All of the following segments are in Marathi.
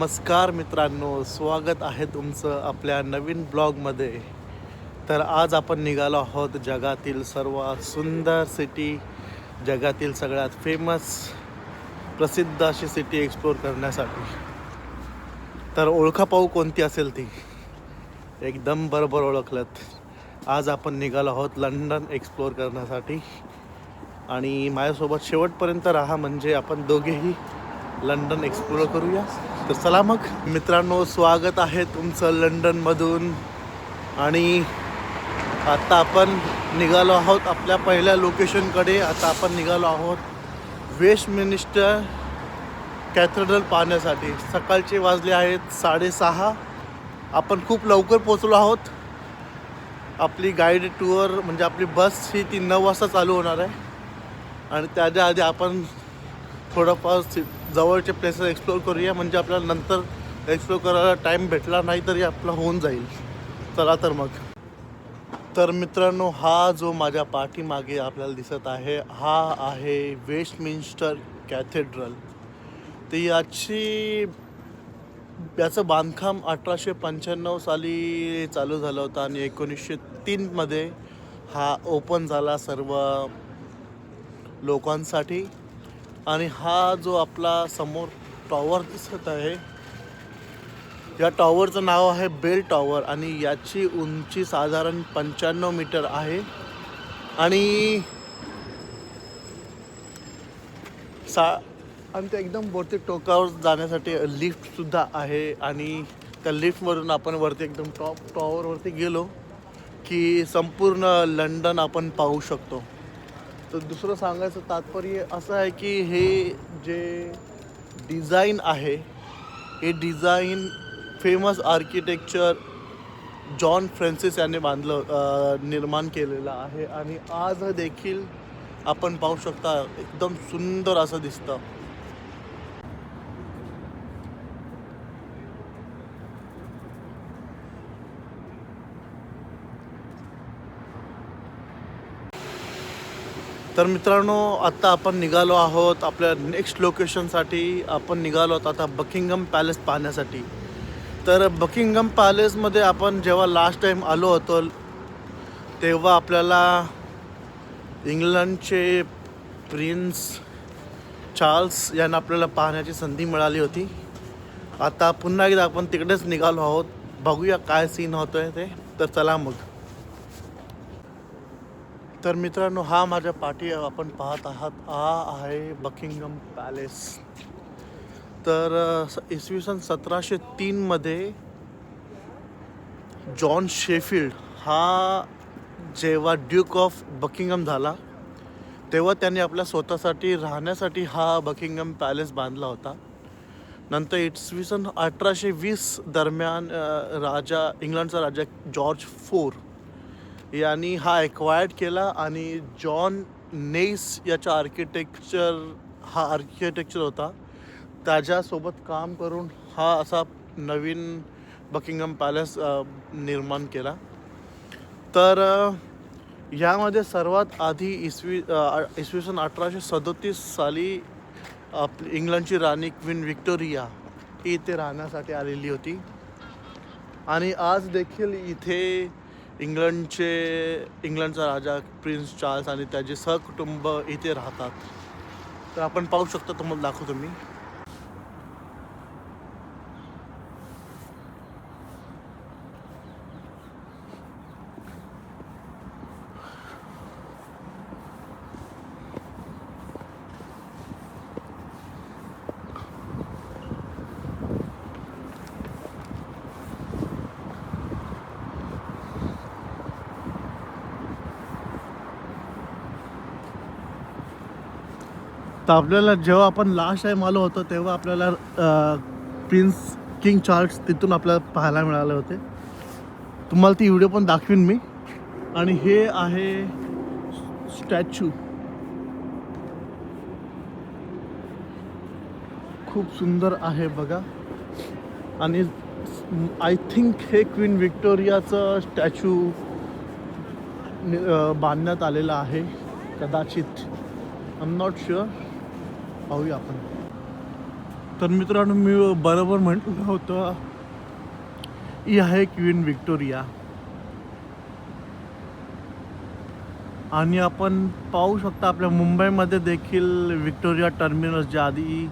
नमस्कार मित्रांनो, स्वागत आहे तुमचं आपल्या नवीन ब्लॉगमध्ये. तर आज आपण निघालो आहोत जगातील सर्वात सुंदर सिटी, जगातील सगळ्यात फेमस प्रसिद्ध अशी सिटी एक्सप्लोर करण्यासाठी. तर ओळखा पाहू कोणती असेल ती. एकदम बरोबर ओळखलत. आज आपण निघालो आहोत लंडन एक्सप्लोर करण्यासाठी आणि माझ्यासोबत शेवटपर्यंत राहा, म्हणजे आपण दोघेही लंडन एक्सप्लोर करूया. तर चला मग मित्रांनो, स्वागत आहे तुमचं लंडनमधून. आणि आता आपण निघालो आहोत आपल्या पहिल्या लोकेशनकडे. आता आपण निघालो आहोत वेस्टमिनिस्टर कॅथेड्रल पाहण्यासाठी. सकाळचे वाजले आहेत 6:30. आपण खूप लवकर पोचलो आहोत. आपली गाईड टूर म्हणजे आपली बस ही ती 9 वाजता चालू होणार आहे आणि त्याच्या आधी आपण थोडंफार जवळचे प्लेसेस एक्सप्लोर करूया, म्हणजे आपल्याला नंतर एक्सप्लोर करायला टाईम भेटला नाही तरी आपला होऊन जाईल. चला तर मग. तर मित्रांनो, हा जो माझ्या पाठीमागे आपल्याला दिसत आहे हा आहे वेस्टमिन्स्टर कॅथेड्रल. तर याचं बांधकाम 1895 साली चालू झालं होतं आणि 1903 मध्ये हा ओपन झाला सर्व लोकांसाठी. आणि हा जो आपला समोर टॉवर दिसत आहे, या टॉवरचं नाव आहे बेल टॉवर आणि याची उंची साधारण 95 मीटर आहे. आणि ते एकदम वरती टोकावर जाण्यासाठी लिफ्टसुद्धा आहे आणि त्या लिफ्टवरून आपण वरती एकदम टॉप टॉवरवरती गेलो की संपूर्ण लंडन आपण पाहू शकतो. तर दुसरं सांगायचं तात्पर्य असं आहे की हे जे डिझाईन आहे, हे design famous architecture John Francis यांनी निर्माण केलेलं आहे. आणि आज देखील आपण पाहू शकता एकदम सुंदर असं दिसतं. तर मित्रांनो, आता आपण निघालो आहोत आपल्या नेक्स्ट लोकेशनसाठी. आपण निघालो आहोत आता बकिंगहॅम पॅलेस पाहण्यासाठी. तर बकिंगहॅम पॅलेसमध्ये आपण जेव्हा लास्ट टाईम आलो होतो तेव्हा आपल्याला इंग्लंडचे प्रिन्स चार्ल्स यांना आपल्याला पाहण्याची संधी मिळाली होती. आता पुन्हा एकदा आपण तिकडेच निघालो आहोत. बघूया काय सीन होतो आहे ते. तर चला मग. तर मित्रांनो, हा माझ्या पाठी आपण पाहत आहात हा आहे बकिंगहॅम पॅलेस. तर इसवी सन 1703 मध्ये जॉन शेफिल्ड हा जेव्हा ड्यूक ऑफ बकिंगहॅम झाला तेव्हा त्यांनी आपल्या स्वतःसाठी राहण्यासाठी हा बकिंगहॅम पॅलेस बांधला होता. नंतर इसवी सन 1820 दरम्यान इंग्लंडचा राजा जॉर्ज IV यांनी हा एक्वायर्ड केला आणि जॉन नेस याचा आर्किटेक्चर होता, त्याच्यासोबत काम करून हा असा नवीन बकिंगहॅम पॅलेस निर्माण केला. तर यामध्ये सर्वात आधी इसवी सन 1837 साली आपली इंग्लंडची राणी क्वीन व्हिक्टोरिया इथे राहण्यासाठी आलेली होती. आणि आज देखील इथे इंग्लंडचा राजा प्रिन्स चार्ल्स आणि त्याचे सहकुटुंब इथे राहतात. तर आपण पाहू शकता, तुम्हाला दाखवतो मी. तर आपल्याला जेव्हा आपण लास्ट टाईम आलो होतो तेव्हा आपल्याला किंग चार्ल्स तिथून आपल्याला पाहायला मिळाले होते. तुम्हाला ती व्हिडिओ पण दाखवीन मी. आणि हे आहे स्टॅच्यू, खूप सुंदर आहे बघा. आणि आय थिंक हे क्वीन व्हिक्टोरियाचं स्टॅच्यू बांधण्यात आलेलं आहे कदाचित, आय एम नॉट शुअर. पाहूया आपण. तर मित्रांनो, मी बरोबर म्हटलं होतं, ही आहे क्वीन विक्टोरिया. आणि आपण पाहू शकता आपल्या मुंबईमध्ये देखील विक्टोरिया टर्मिनस, जे आधी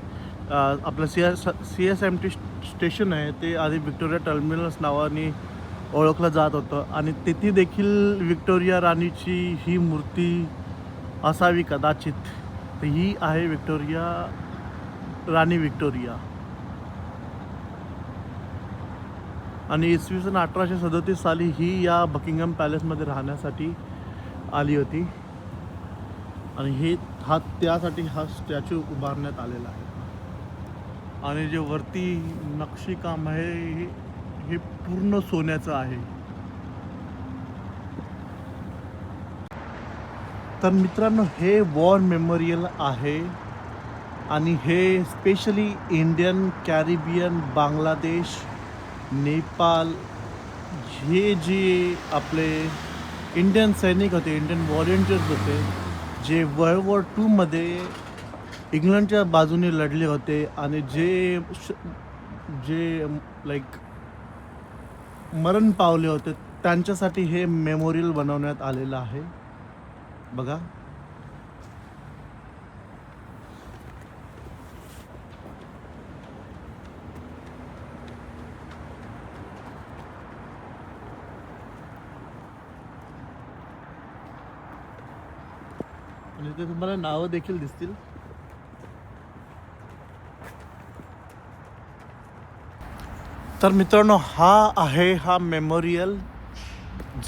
आपलं CSMT स्टेशन आहे, ते आधी विक्टोरिया टर्मिनस नावाने ओळखलं जात होतं. आणि तिथे देखील विक्टोरिया राणीची ही मूर्ती असावी कदाचित. तर ही आहे विक्टोरिया, राणी विक्टोरिया. आणि इसवी सन 1837 साली ही या बकिंगहॅम पॅलेसमध्ये राहण्यासाठी आली होती. आणि त्यासाठी हा स्टॅच्यू उभारण्यात आलेला आहे. आणि जे वरती नक्षीकाम आहे हे पूर्ण सोन्याचं आहे. तर मित्रांनो, हे वॉर मेमोरियल आहे. आणि हे specially Indian, Caribbean, Bangladesh, Nepal, हे जे आपले इंडियन सैनिक होते, इंडियन व्हॉलेंटियर्स होते, जे वर्ल्ड वॉर 2मध्ये इंग्लंडच्या बाजूने लढले होते आणि जे लाईक मरण पावले होते, त्यांच्यासाठी हे मेमोरियल बनवण्यात आलेलं आहे. बघा. आणि ते तुम्हाला नावं देखील दिसतील. तर मित्रांनो, हा मेमोरियल,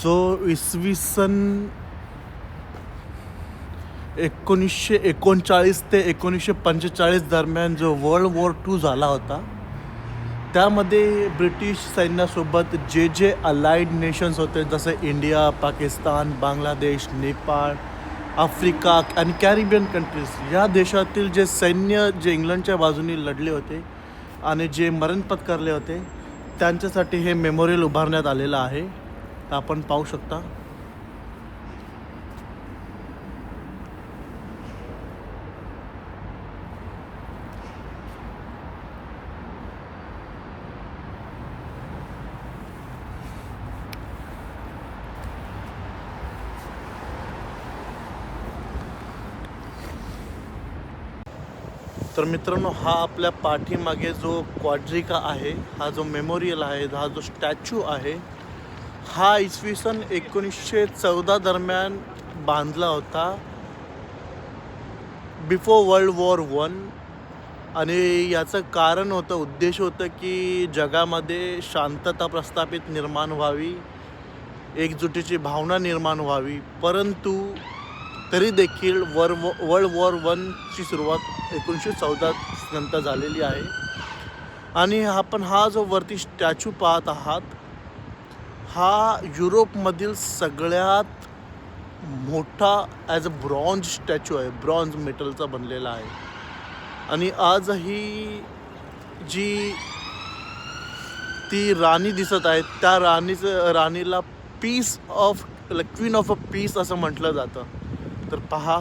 जो इसवी सन 1939 ते 1945 दरम्यान जो वर्ल्ड वॉर 2 झाला होता, त्यामध्ये ब्रिटिश सैन्यासोबत जे अलाइड नेशन्स होते, जसे इंडिया, पाकिस्तान, बांगलादेश, नेपाळ, आफ्रिका आणि कॅरिबियन कंट्रीज, या देशातील जे सैन्य जे इंग्लंडच्या बाजूने लढले होते आणि जे मरण पत्करले होते, त्यांच्यासाठी हे मेमोरियल उभारण्यात आलेलं आहे. आपण पाहू शकता. तर मित्रांनो, हा आपल्या पाठीमागे जो क्वाड्रिका आहे, हा जो मेमोरियल आहे, हा जो स्टॅच्यू आहे, हा इसवी सन 1914 दरम्यान बांधला होता, बिफोर वर्ल्ड वॉर 1. आणि याचं कारण होतं, उद्देश होतं की जगामध्ये शांतता प्रस्थापित निर्माण व्हावी, एकजुटीची भावना निर्माण व्हावी. परंतु तरी देखील वर्ल्ड वॉर 1ची सुरुवात 1914 नंतर झालेली आहे. आणि आपण हा जो वरती स्टॅच्यू पाहत आहात, हा युरोपमधील सगळ्यात मोठा ॲज अ ब्रॉन्झ स्टॅच्यू आहे, ब्रॉन्झ मेटलचा बनलेला आहे. आणि आजही जी ती राणी दिसत आहे, त्या राणीला piece of queen of a piece असं म्हटलं जातं. तर पहा.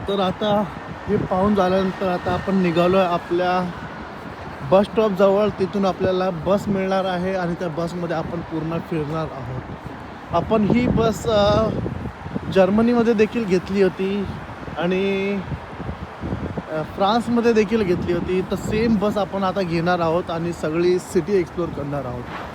तर आता हे पाहून झाल्यानंतर आता आपण निघालो आहे आपल्या बस स्टॉपजवळ. तिथून आपल्याला बस मिळणार आहे आणि त्या बसमध्ये आपण पूर्ण फिरणार आहोत. आपण ही बस जर्मनीमध्ये देखील घेतली होती आणि फ्रान्समध्ये देखील घेतली होती. तर सेम बस आपण आता घेणार आहोत आणि सगळी सिटी एक्सप्लोर करणार आहोत.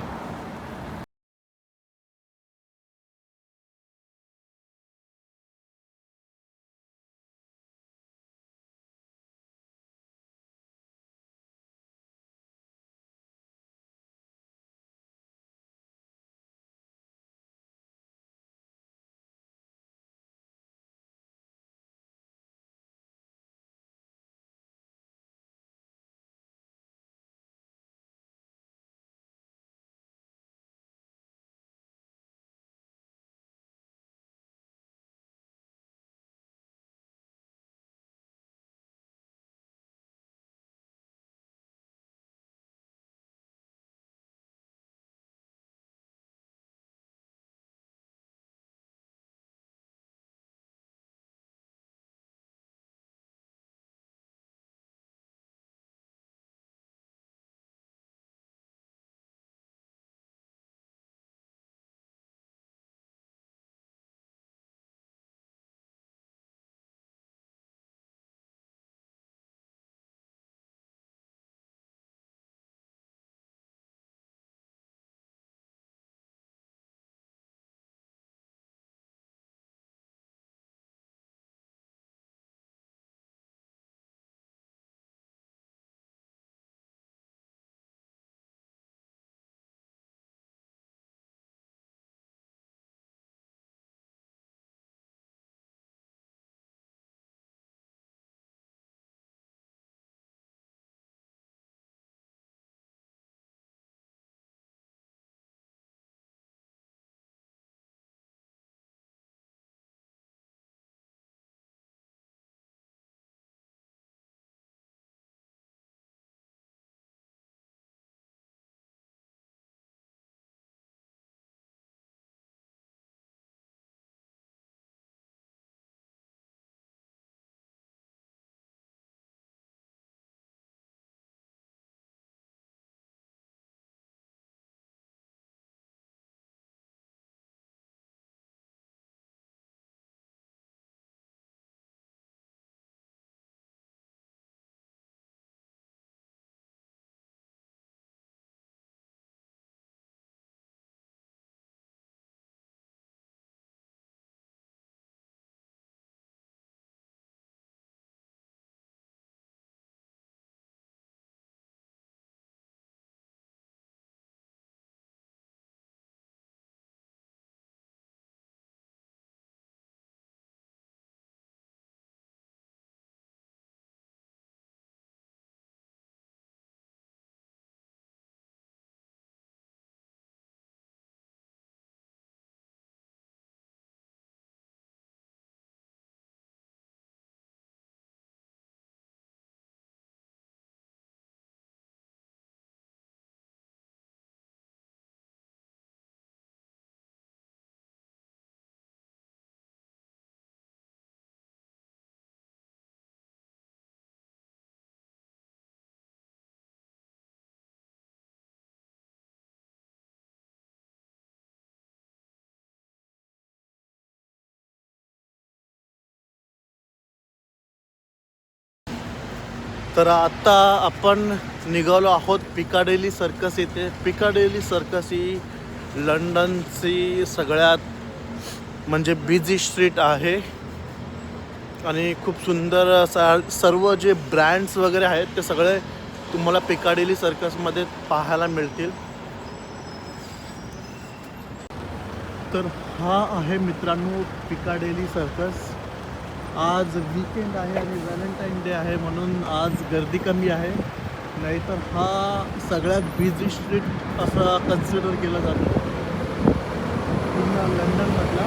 तर आता आपण निघालो आहोत पिकाडेली सर्कस येथे. पिकाडेली सर्कस ही लंडनची सगळ्यात म्हणजे बिझी स्ट्रीट आहे आणि खूप सुंदर सर्व जे ब्रँड्स वगैरे आहेत ते सगळे तुम्हाला पिकाडेली सर्कसमध्ये पाहायला मिळतील. तर हा आहे मित्रांनो पिकाडेली सर्कस. आज वीकेंड आहे आणि व्हॅलेंटाईन डे आहे म्हणून आज गर्दी कमी आहे, नाहीतर हा सगळ्यात बिझी स्ट्रीट असा कन्सिडर केला जातो पूर्ण लंडनमधला.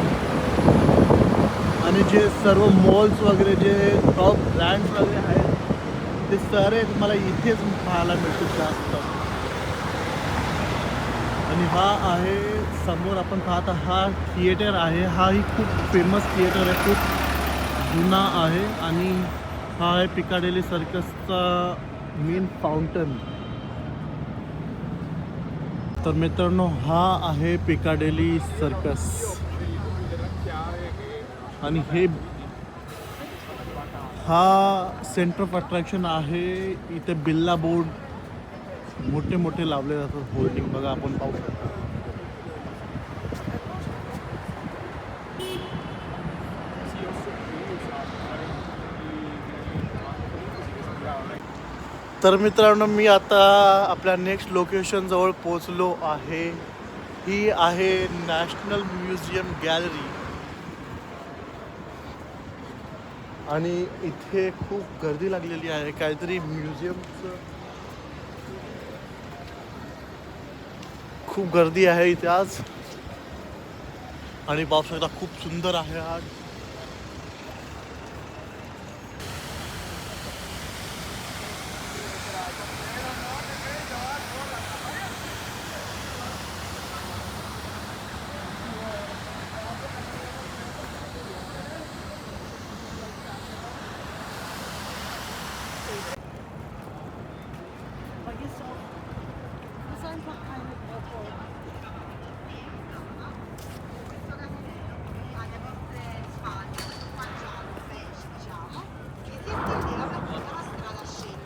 आणि जे सर्व मॉल्स वगैरे जे टॉप ब्रँड्स वगैरे आहेत ते सारे तुम्हाला इथेच पाहायला मिळतील जास्त. आणि हा आहे समोर आपण पाहता हा थिएटर आहे. हाही खूप फेमस थिएटर आहे, खूप जुना आहे. आणि हा आहे पिकाडेली सर्कसचा मेन फाउंटन. तर मित्रांनो हा आहे पिकाडेली सर्कस आणि हा सेंटर ऑफ अट्रॅक्शन आहे. इथे बिल्ला बोर्ड मोठे मोठे लावले जातात, होर्डिंग बघा आपण पाहू शकतो. तर मित्रांनो मी आता आपल्या नेक्स्ट लोकेशन जवळ पोहोचलो आहे. ही आहे नॅशनल म्युझियम गॅलरी आणि इथे खूप गर्दी लागलेली आहे. काहीतरी म्युझियमचं खूप गर्दी आहे इथे आज. आणि पाहू शकता खूप सुंदर आहे आज.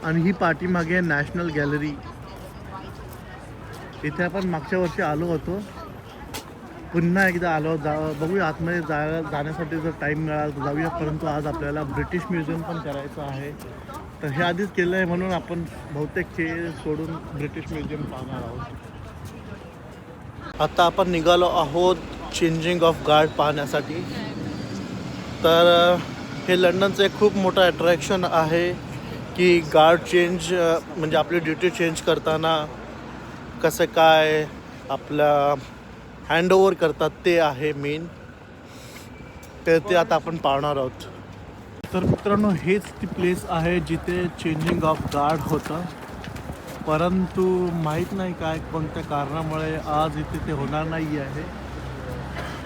आणि ही पाठीमागे नॅशनल गॅलरी. इथे आपण मागच्या वर्षी आलो होतो, पुन्हा एकदा आलो. बघूया आतमध्ये जाण्यासाठी जर टाईम मिळाला तर जाऊया. परंतु आज आपल्याला ब्रिटिश म्युझियम पण करायचं आहे. तर हे आधीच केलं आहे म्हणून आपण बहुतेक हे सोडून ब्रिटिश म्युझियम पाहणार आहोत. आता आपण निघालो आहोत चेंजिंग ऑफ गार्ड पाहण्यासाठी. तर हे लंडनचं एक खूप मोठं अट्रॅक्शन आहे की गार्ड चेंज म्हणजे आपली ड्युटी चेंज करताना कसं काय आपला हँडओव्हर करतात ते आहे मेन. तर ते आता आपण पाहणार आहोत. तर मित्रांनो हेच ती प्लेस आहे जिथे चेंजिंग ऑफ गार्ड होतं, परंतु माहीत नाही काय कोणत्या कारणामुळे आज इथे ते होणार नाही आहे.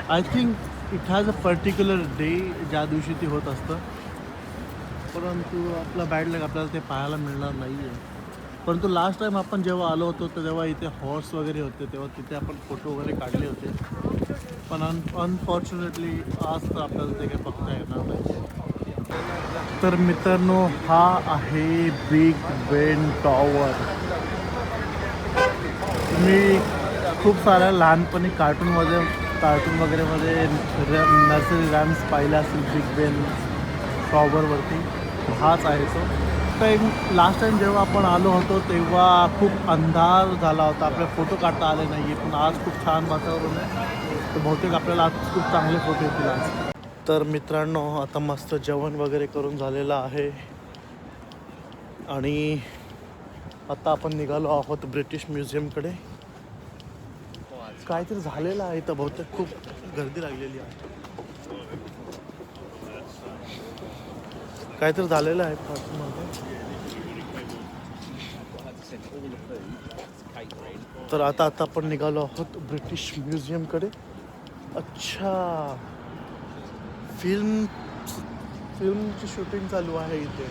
I think it has a particular day ज्या दिवशी ते होत असतं, परंतु आपला बॅड लक आपल्याला ते पाहायला मिळणार नाही आहे. परंतु लास्ट टाईम आपण जेव्हा आलो होतो तर तेव्हा इथे हॉर्स वगैरे होते, तेव्हा तिथे आपण फोटो वगैरे काढले होते. पण अनफॉर्च्युनेटली आज तर आपल्याला ते काही बघता येणार नाही. तर मित्रांनो हा आहे बिग बेन टॉवर. मी खूप साऱ्या लहानपणी कार्टून वगैरेमध्ये नर्सरी रॅम्स पाहिल्या असतील बिग बेन टॉवरवरती. हाच आहे तो. तर लास्ट टाईम जेव्हा आपण आलो होतो तेव्हा खूप अंधार झाला होता, आपल्याला फोटो काढता आले नाही आहे. पण आज खूप छान वातावरण आहे, तर बहुतेक आपल्याला आज खूप चांगले फोटो येतील आज. तर मित्रांनो आता मस्त जेवण वगैरे करून झालेलं आहे आणि आता आपण निघालो आहोत ब्रिटिश म्युझियमकडे. काहीतरी झालेलं आहे तर बहुतेक खूप गर्दी लागलेली आहे. काहीतरी झालेलं आहे पाठीमागे. तर आता आपण निघालो आहोत ब्रिटिश म्युझियमकडे. अच्छा, फिल्मची शूटिंग चालू आहे इथे.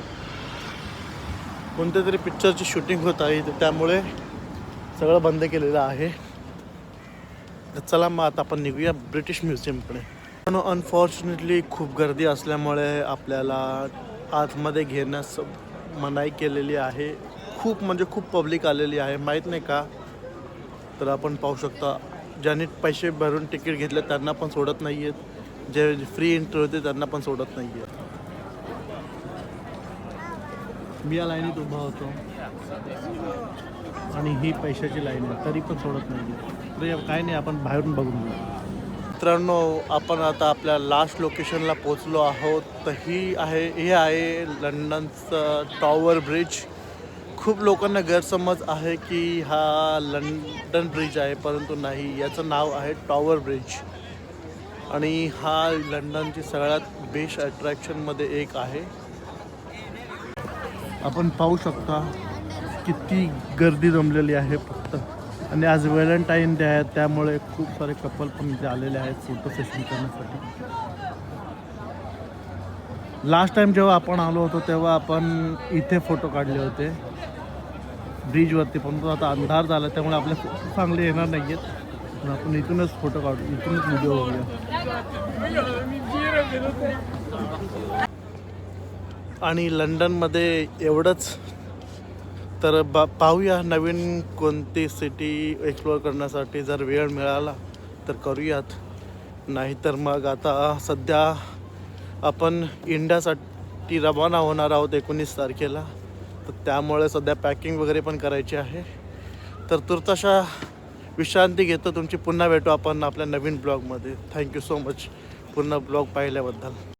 कोणत्या तरी पिक्चरची शूटिंग होत आहे इथे, त्यामुळे सगळं बंद केलेलं आहे. तर चला मग आता आपण निघूया ब्रिटिश म्युझियमकडे. पण अनफॉर्च्युनेटली खूप गर्दी असल्यामुळे आपल्याला आतमध्ये घेण्यास मनाई केलेली आहे. खूप म्हणजे खूप पब्लिक आलेली आहे, माहीत नाही का. तर आपण पाहू शकता, ज्यांनी पैसे भरून तिकीट घेतले त्यांना पण सोडत नाही आहेत, जे फ्री एंट्री होते त्यांना पण सोडत नाही आहेत. मी या लाईनीत उभा होतो आणि ही पैशाची लाईन आहे, तरी पण सोडत नाही आहे. तर काय नाही, आपण बाहेरून बघून घेऊ. मित्रांनो, आपण आता आपल्या लास्ट लोकेशनला पोचलो आहोत. तर हे आहे लंडनचं टॉवर ब्रिज. खूप लोकांना गैरसमज आहे की हा लंडन ब्रिज आहे, परंतु नाही, याचं नाव आहे टॉवर ब्रिज. आणि हा लंडनची सगळ्यात बेस्ट अट्रॅक्शनमध्ये एक आहे. आपण पाहू शकता किती गर्दी जमलेली आहे फक्त. आणि आज व्हॅलेंटाईन डे आहे, त्यामुळे खूप सारे कपल पण इथे आलेले आहेत फोटो सेशन करण्यासाठी. लास्ट टाइम जेव्हा आपण आलो होतो तेव्हा आपण इथे फोटो काढले होते ब्रिजवरती, परंतु आता अंधार झाला त्यामुळे आपले फोटो चांगले येणार नाही आहेत. पण आपण इथूनच फोटो काढू, इथूनच व्हिडिओ बघूया. आणि लंडनमध्ये एवढंच. तर पाहूया नवीन कोणती सिटी एक्सप्लोअर करण्यासाठी. जर वेळ मिळाला तर करूयात, नाहीतर मग आता सध्या आपण इंडियासाठी रवाना होणार आहोत 19 तारखेला. तर त्यामुळे सध्या पॅकिंग वगैरे पण करायची आहे. तर तुर्ताशा विश्रांती घेतो. तुमची पुन्हा भेटू आपण आपल्या नवीन ब्लॉगमध्ये. थँक्यू सो मच पूर्ण ब्लॉग पाहिल्याबद्दल.